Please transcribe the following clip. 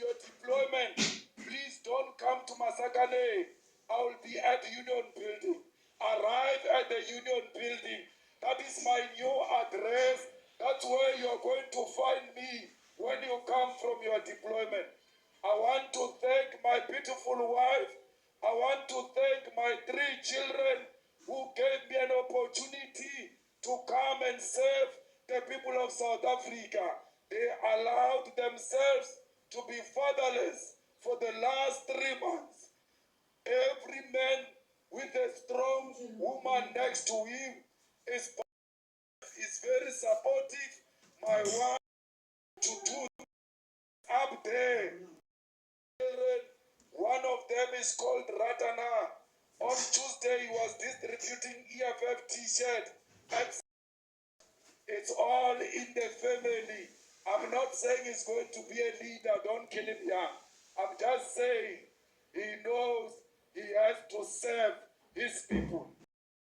your deployment, please don't come to Masakane. I will be at Union Building. Arrive at the Union Building. That is my new address. That's where you're going to find me when you come from your deployment. I want to thank my beautiful wife. I want to thank my 3 children who gave me an opportunity to come and serve the people of South Africa. They allowed themselves to be fatherless for the last 3 months. Every man with a strong woman next to him is very supportive. My wife to do up there. One of them is called Ratana. On Tuesday, he was distributing EFF t-shirt. It's all in the family. I'm not saying he's going to be a leader. Don't kill him young. I'm just saying he knows he has to serve his people.